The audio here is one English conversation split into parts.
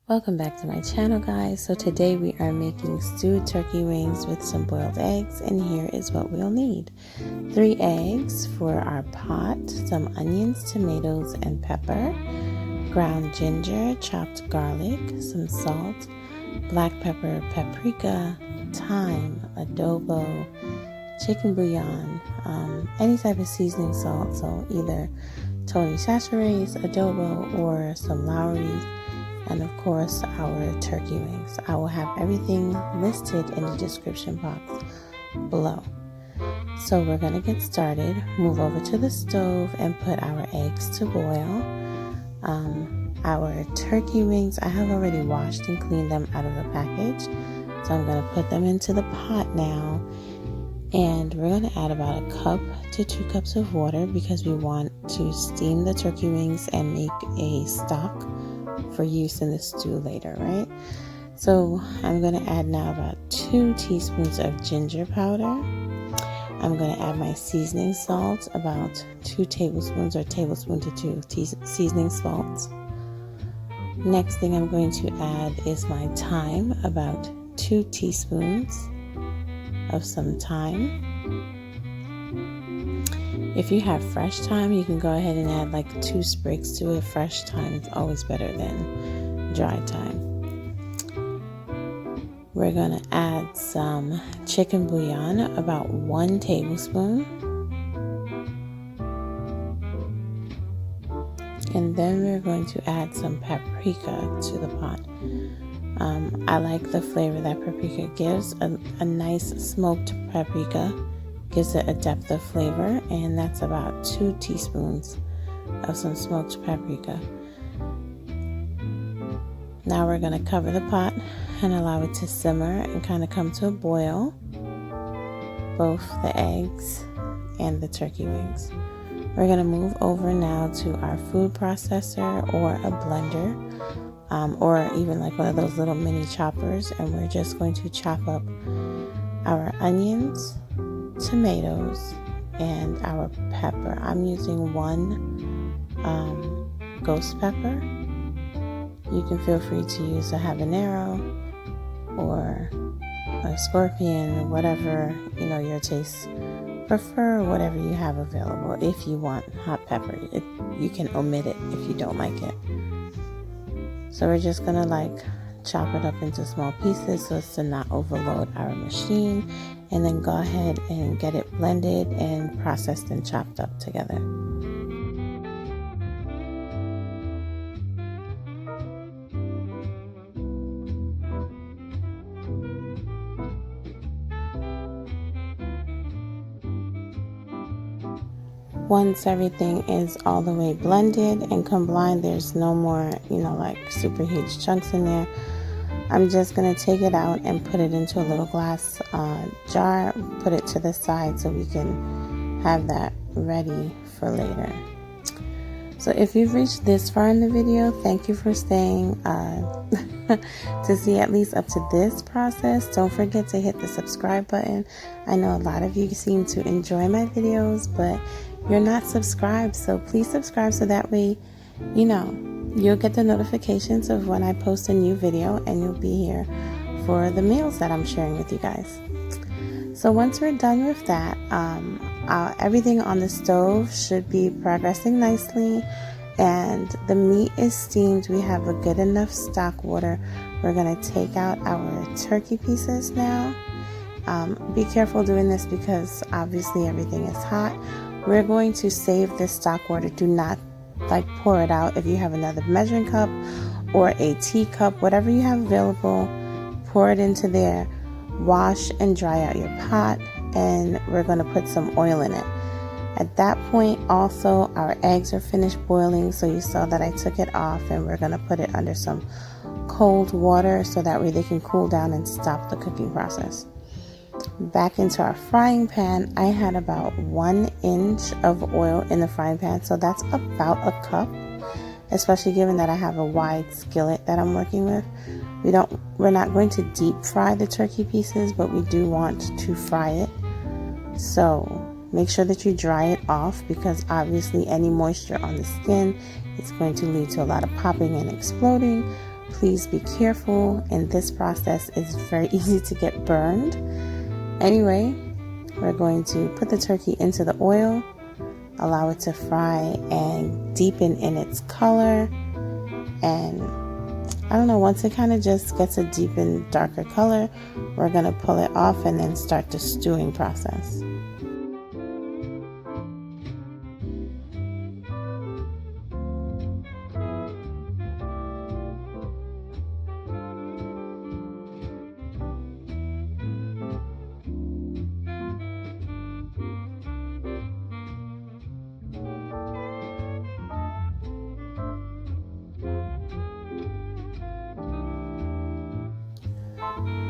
Welcome back to my channel, guys. So today we are making stewed turkey wings with some boiled eggs, and here is what we'll need. 3 eggs for our pot, some onions, tomatoes, and pepper, ground ginger, chopped garlic, some salt, black pepper, paprika, thyme, adobo, chicken bouillon, any type of seasoning salt, so either Cacheres, adobo, or some Lawrys, and of course our turkey wings. I will have everything listed in the description box below. So we're going to get started. Move over to the stove and put our eggs to boil. Our turkey wings, I have already washed and cleaned them out of the package. So I'm going to put them into the pot now. And we're going to add about 1 cup to 2 cups of water because we want to steam the turkey wings and make a stock for use in the stew later, right? So I'm going to add now about 2 teaspoons of ginger powder. I'm going to add my seasoning salt, about 2 tablespoons or tablespoon to 2 seasoning salts. Next thing I'm going to add is my thyme, about 2 teaspoons of some thyme. If you have fresh thyme, you can go ahead and add like 2 sprigs to it. Fresh thyme is always better than dry thyme. We're going to add some chicken bouillon, about 1 tablespoon. And then we're going to add some paprika to the pot. I like the flavor that paprika gives. A nice smoked paprika gives it a depth of flavor, and that's about 2 teaspoons of some smoked paprika. Now we're going to cover the pot and allow it to simmer and kind of come to a boil, both the eggs and the turkey wings. We're going to move over now to our food processor or a blender, or even like one of those little mini choppers, and we're just going to chop up our onions, tomatoes, and our pepper. I'm using 1 ghost pepper. You can feel free to use a habanero or a scorpion, whatever your tastes prefer, whatever you have available. If you want hot pepper, you can omit it if you don't like it. So we're just gonna chop it up into small pieces so as to not overload our machine, and then go ahead and get it blended and processed and chopped up together. Once everything is all the way blended and combined, there's no more, super huge chunks in there. I'm just going to take it out and put it into a little glass jar, put it to the side so we can have that ready for later. So if you've reached this far in the video, thank you for staying to see at least up to this process. Don't forget to hit the subscribe button. I know a lot of you seem to enjoy my videos, but you're not subscribed, so please subscribe so that way you'll get the notifications of when I post a new video, and you'll be here for the meals that I'm sharing with you guys. So once we're done with that, everything on the stove should be progressing nicely, and the meat is steamed. We have a good enough stock water. We're going to take out our turkey pieces now. Be careful doing this because obviously everything is hot. We're going to save this stock water. Do not pour it out. If you have another measuring cup or a teacup, whatever you have available, pour it into there. Wash and dry out your pot, and we're going to put some oil in it. At that point also, our eggs are finished boiling, so you saw that I took it off, and we're going to put it under some cold water so that way they can cool down and stop the cooking process. Back into our frying pan, I had about 1 inch of oil in the frying pan, so that's about 1 cup, especially given that I have a wide skillet that I'm working with. We're not going to deep fry the turkey pieces, but we do want to fry it. So make sure that you dry it off, because obviously any moisture on the skin is going to lead to a lot of popping and exploding. Please be careful. In this process, it's very easy to get burned. Anyway, we're going to put the turkey into the oil, allow it to fry and deepen in its color. And I don't know, once it kind of just gets a deepened, darker color, we're going to pull it off and then start the stewing process.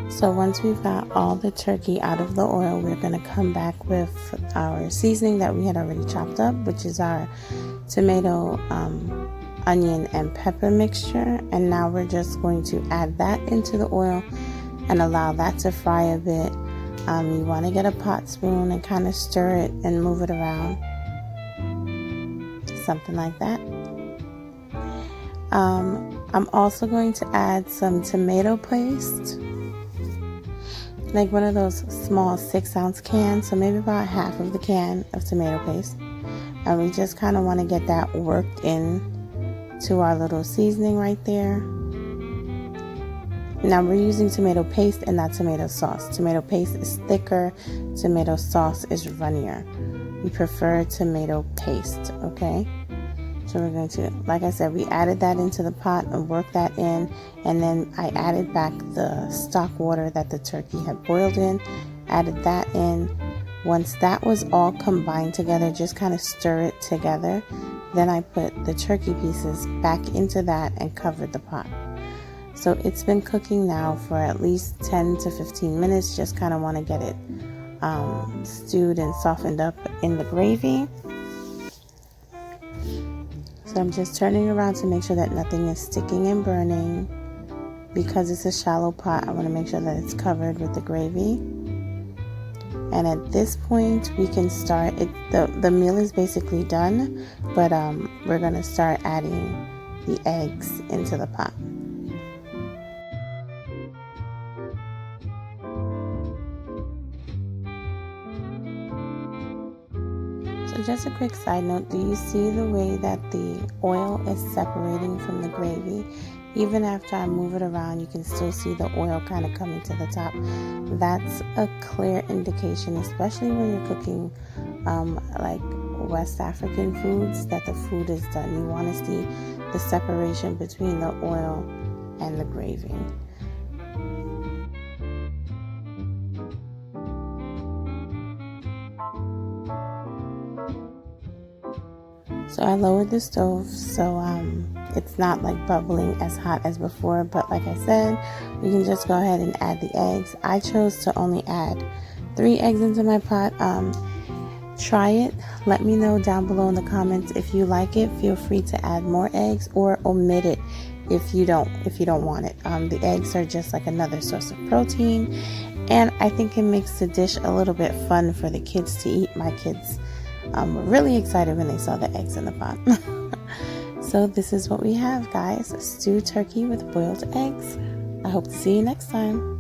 So once we've got all the turkey out of the oil, we're going to come back with our seasoning that we had already chopped up, which is our tomato, onion, and pepper mixture. And now we're just going to add that into the oil and allow that to fry a bit. You want to get a pot spoon and kind of stir it and move it around. Something like that. I'm also going to add some tomato paste, like one of those small 6-ounce cans, so maybe about half of the can of tomato paste. And we just kind of want to get that worked in to our little seasoning right there. Now we're using tomato paste and not tomato sauce. Tomato paste is thicker, tomato sauce is runnier. We prefer tomato paste, okay? So we're going to, like I said, we added that into the pot and worked that in, and then I added back the stock water that the turkey had boiled in, added that in. Once that was all combined together, just kind of stir it together. Then I put the turkey pieces back into that and covered the pot. So it's been cooking now for at least 10 to 15 minutes. Just kind of want to get it stewed and softened up in the gravy. So I'm just turning around to make sure that nothing is sticking and burning. Because it's a shallow pot, I want to make sure that it's covered with the gravy. And at this point, we can start it. The meal is basically done, but we're going to start adding the eggs into the pot. So just a quick side note, do you see the way that the oil is separating from the gravy? Even after I move it around, you can still see the oil kind of coming to the top. That's a clear indication, especially when you're cooking like West African foods, that the food is done. You want to see the separation between the oil and the gravy. So I lowered the stove so it's not like bubbling as hot as before, but like I said, you can just go ahead and add the eggs. I chose to only add 3 eggs into my pot. Try it. Let me know down below in the comments if you like it. Feel free to add more eggs or omit it if you don't want it. The eggs are just like another source of protein, and I think it makes the dish a little bit fun for the kids to eat. My kids were really excited when they saw the eggs in the pot. So this is what we have, guys. Stewed turkey with boiled eggs. I hope to see you next time.